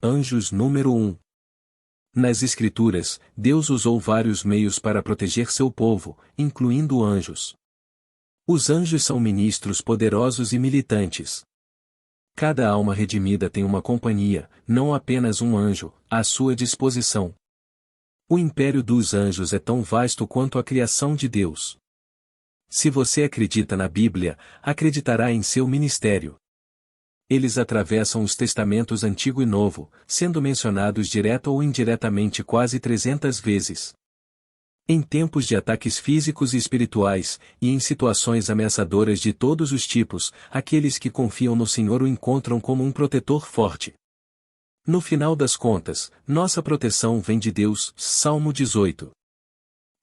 Anjos número 1. Nas Escrituras, Deus usou vários meios para proteger seu povo, incluindo anjos. Os anjos são ministros poderosos e militantes. Cada alma redimida tem uma companhia, não apenas um anjo, à sua disposição. O império dos anjos é tão vasto quanto a criação de Deus. Se você acredita na Bíblia, acreditará em seu ministério. Eles atravessam os testamentos Antigo e Novo, sendo mencionados direta ou indiretamente quase 300 vezes. Em tempos de ataques físicos e espirituais, e em situações ameaçadoras de todos os tipos, aqueles que confiam no Senhor o encontram como um protetor forte. No final das contas, nossa proteção vem de Deus. Salmo 18.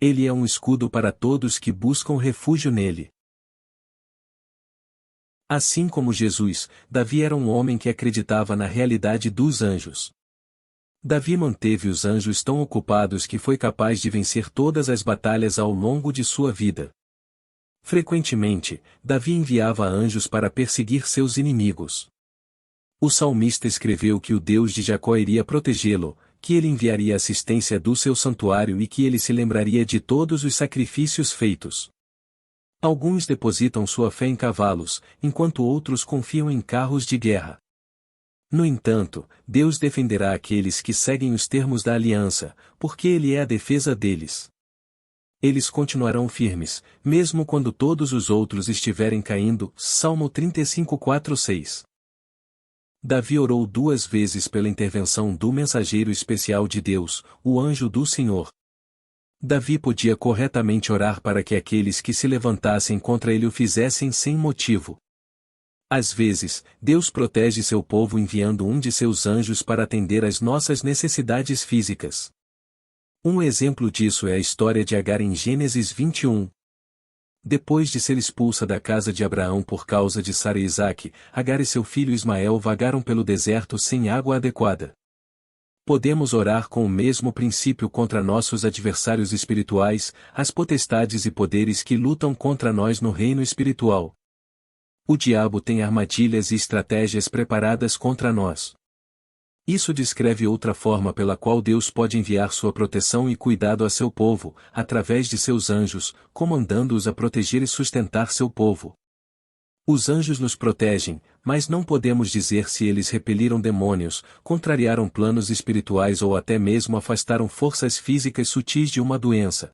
Ele é um escudo para todos que buscam refúgio nele. Assim como Jesus, Davi era um homem que acreditava na realidade dos anjos. Davi manteve os anjos tão ocupados que foi capaz de vencer todas as batalhas ao longo de sua vida. Frequentemente, Davi enviava anjos para perseguir seus inimigos. O salmista escreveu que o Deus de Jacó iria protegê-lo, que ele enviaria assistência do seu santuário e que ele se lembraria de todos os sacrifícios feitos. Alguns depositam sua fé em cavalos, enquanto outros confiam em carros de guerra. No entanto, Deus defenderá aqueles que seguem os termos da aliança, porque Ele é a defesa deles. Eles continuarão firmes, mesmo quando todos os outros estiverem caindo. Salmo 35:4-6. Davi orou 2 vezes pela intervenção do mensageiro especial de Deus, o anjo do Senhor. Davi podia corretamente orar para que aqueles que se levantassem contra ele o fizessem sem motivo. Às vezes, Deus protege seu povo enviando um de seus anjos para atender às nossas necessidades físicas. Um exemplo disso é a história de Agar em Gênesis 21. Depois de ser expulsa da casa de Abraão por causa de Sara e Isaque, Agar e seu filho Ismael vagaram pelo deserto sem água adequada. Podemos orar com o mesmo princípio contra nossos adversários espirituais, as potestades e poderes que lutam contra nós no reino espiritual. O diabo tem armadilhas e estratégias preparadas contra nós. Isso descreve outra forma pela qual Deus pode enviar sua proteção e cuidado a seu povo, através de seus anjos, comandando-os a proteger e sustentar seu povo. Os anjos nos protegem, mas não podemos dizer se eles repeliram demônios, contrariaram planos espirituais ou até mesmo afastaram forças físicas sutis de uma doença.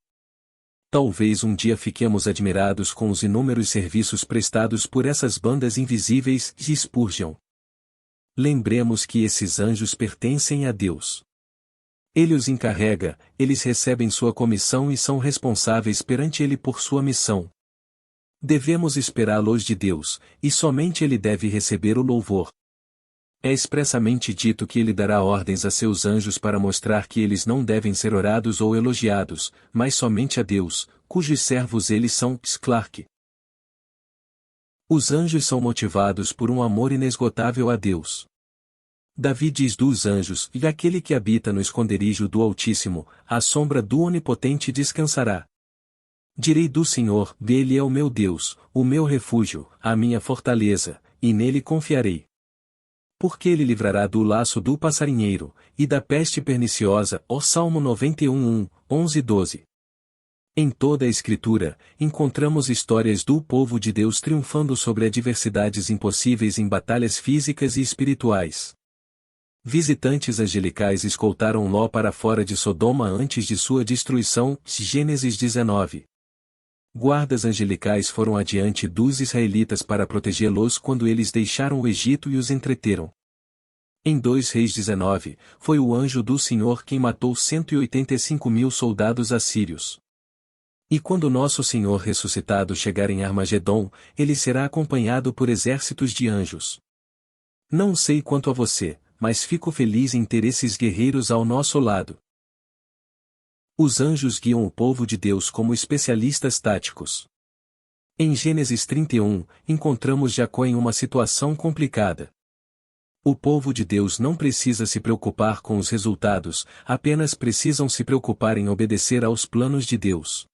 Talvez um dia fiquemos admirados com os inúmeros serviços prestados por essas bandas invisíveis de Spurgeon. Lembremos que esses anjos pertencem a Deus. Ele os encarrega, eles recebem sua comissão e são responsáveis perante Ele por sua missão. Devemos esperá-los de Deus, e somente Ele deve receber o louvor. É expressamente dito que Ele dará ordens a seus anjos para mostrar que eles não devem ser orados ou elogiados, mas somente a Deus, cujos servos eles são. Clarke. Os anjos são motivados por um amor inesgotável a Deus. Davi diz dos anjos: "E aquele que habita no esconderijo do Altíssimo, à sombra do Onipotente descansará. Direi do Senhor: Ele é o meu Deus, o meu refúgio, a minha fortaleza, e nele confiarei. Porque ele livrará do laço do passarinheiro, e da peste perniciosa." Ó Salmo 91, 11 e 12. Em toda a Escritura, encontramos histórias do povo de Deus triunfando sobre adversidades impossíveis em batalhas físicas e espirituais. Visitantes angelicais escoltaram Ló para fora de Sodoma antes de sua destruição. Gênesis 19. Guardas angelicais foram adiante dos israelitas para protegê-los quando eles deixaram o Egito e os entreteram. Em 2 Reis 19, foi o anjo do Senhor quem matou 185.000 soldados assírios. E quando nosso Senhor ressuscitado chegar em Armagedon, ele será acompanhado por exércitos de anjos. Não sei quanto a você, mas fico feliz em ter esses guerreiros ao nosso lado. Os anjos guiam o povo de Deus como especialistas táticos. Em Gênesis 31, encontramos Jacó em uma situação complicada. O povo de Deus não precisa se preocupar com os resultados, apenas precisam se preocupar em obedecer aos planos de Deus.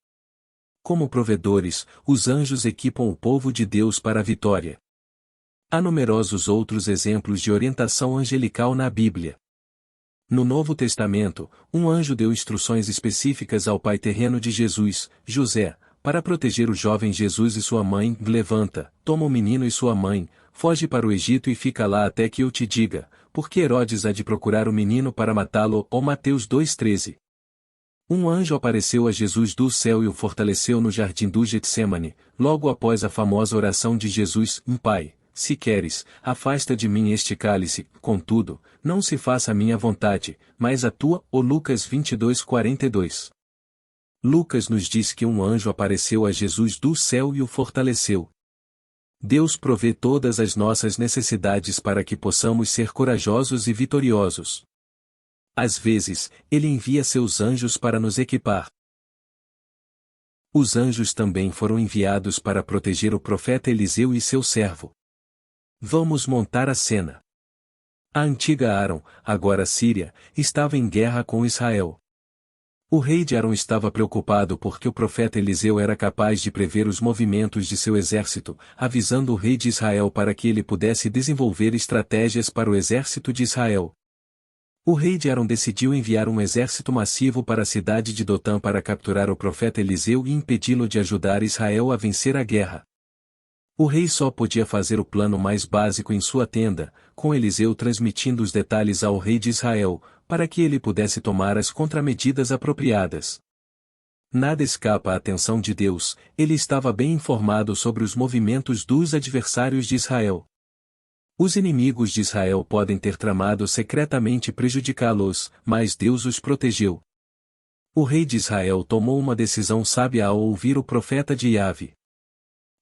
Como provedores, os anjos equipam o povo de Deus para a vitória. Há numerosos outros exemplos de orientação angelical na Bíblia. No Novo Testamento, um anjo deu instruções específicas ao pai terreno de Jesus, José, para proteger o jovem Jesus e sua mãe. Levanta, toma o menino e sua mãe, foge para o Egito e fica lá até que eu te diga, porque Herodes há de procurar o menino para matá-lo. Ou Mateus 2,13. Um anjo apareceu a Jesus do céu e o fortaleceu no jardim do Getsêmani, logo após a famosa oração de Jesus: Pai, se queres, afasta de mim este cálice, contudo, não se faça a minha vontade, mas a tua. Ou Lucas 22:42. Lucas nos diz que um anjo apareceu a Jesus do céu e o fortaleceu. Deus provê todas as nossas necessidades para que possamos ser corajosos e vitoriosos. Às vezes, Ele envia seus anjos para nos equipar. Os anjos também foram enviados para proteger o profeta Eliseu e seu servo. Vamos montar a cena. A antiga Aram, agora Síria, estava em guerra com Israel. O rei de Aram estava preocupado porque o profeta Eliseu era capaz de prever os movimentos de seu exército, avisando o rei de Israel para que ele pudesse desenvolver estratégias para o exército de Israel. O rei de Aram decidiu enviar um exército massivo para a cidade de Dotã para capturar o profeta Eliseu e impedi-lo de ajudar Israel a vencer a guerra. O rei só podia fazer o plano mais básico em sua tenda, com Eliseu transmitindo os detalhes ao rei de Israel, para que ele pudesse tomar as contramedidas apropriadas. Nada escapa à atenção de Deus, ele estava bem informado sobre os movimentos dos adversários de Israel. Os inimigos de Israel podem ter tramado secretamente prejudicá-los, mas Deus os protegeu. O rei de Israel tomou uma decisão sábia ao ouvir o profeta de Yahvé.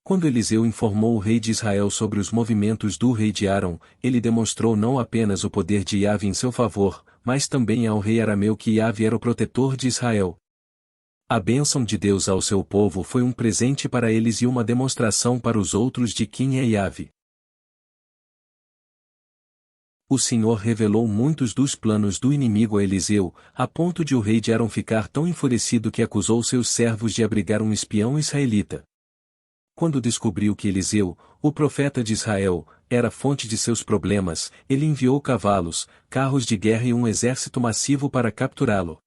Quando Eliseu informou o rei de Israel sobre os movimentos do rei de Aram, ele demonstrou não apenas o poder de Yahvé em seu favor, mas também ao rei arameu que Yahvé era o protetor de Israel. A bênção de Deus ao seu povo foi um presente para eles e uma demonstração para os outros de quem é Yahvé. O Senhor revelou muitos dos planos do inimigo a Eliseu, a ponto de o rei de Aram ficar tão enfurecido que acusou seus servos de abrigar um espião israelita. Quando descobriu que Eliseu, o profeta de Israel, era a fonte de seus problemas, ele enviou cavalos, carros de guerra e um exército massivo para capturá-lo.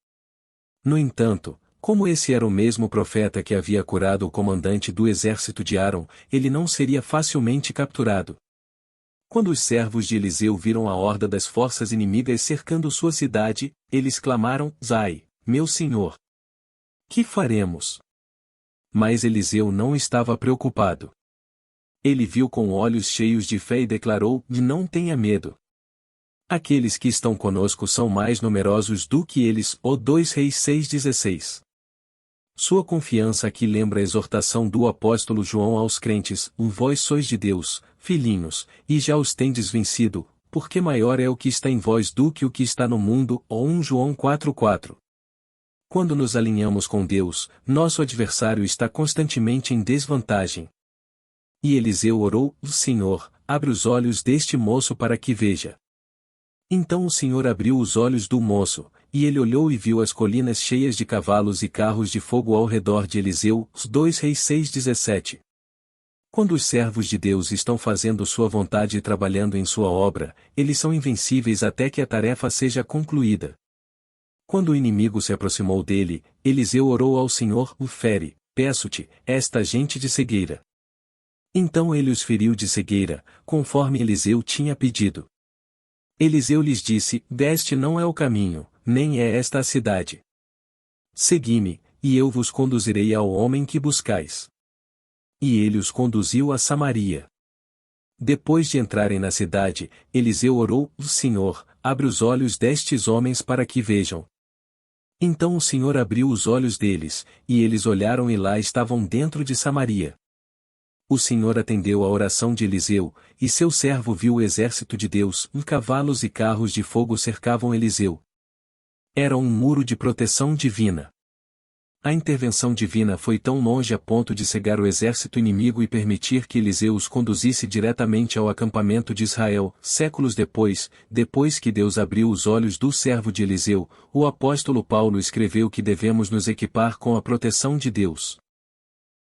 No entanto, como esse era o mesmo profeta que havia curado o comandante do exército de Aram, ele não seria facilmente capturado. Quando os servos de Eliseu viram a horda das forças inimigas cercando sua cidade, eles clamaram: Zai, meu senhor! Que faremos? Mas Eliseu não estava preocupado. Ele viu com olhos cheios de fé e declarou: Não tenha medo. Aqueles que estão conosco são mais numerosos do que eles. Ou 2 Reis 6,16. Sua confiança aqui lembra a exortação do apóstolo João aos crentes: Vós sois de Deus, filhinhos, e já os tendes vencido, porque maior é o que está em vós do que o que está no mundo. Ou 1 João 4,4. Quando nos alinhamos com Deus, nosso adversário está constantemente em desvantagem. E Eliseu orou: Senhor, abre os olhos deste moço para que veja. Então o Senhor abriu os olhos do moço, e ele olhou e viu as colinas cheias de cavalos e carros de fogo ao redor de Eliseu. 2 Reis 6,17. Quando os servos de Deus estão fazendo sua vontade e trabalhando em sua obra, eles são invencíveis até que a tarefa seja concluída. Quando o inimigo se aproximou dele, Eliseu orou ao Senhor: Fere, peço-te, esta gente de cegueira. Então ele os feriu de cegueira, conforme Eliseu tinha pedido. Eliseu lhes disse: Deste não é o caminho, nem é esta a cidade. Segui-me, e eu vos conduzirei ao homem que buscais. E ele os conduziu a Samaria. Depois de entrarem na cidade, Eliseu orou: Senhor, abre os olhos destes homens para que vejam. Então o Senhor abriu os olhos deles, e eles olharam e lá estavam dentro de Samaria. O Senhor atendeu à oração de Eliseu, e seu servo viu o exército de Deus, cavalos e carros de fogo cercavam Eliseu. Era um muro de proteção divina. A intervenção divina foi tão longe a ponto de cegar o exército inimigo e permitir que Eliseu os conduzisse diretamente ao acampamento de Israel. Séculos depois que Deus abriu os olhos do servo de Eliseu, o apóstolo Paulo escreveu que devemos nos equipar com a proteção de Deus.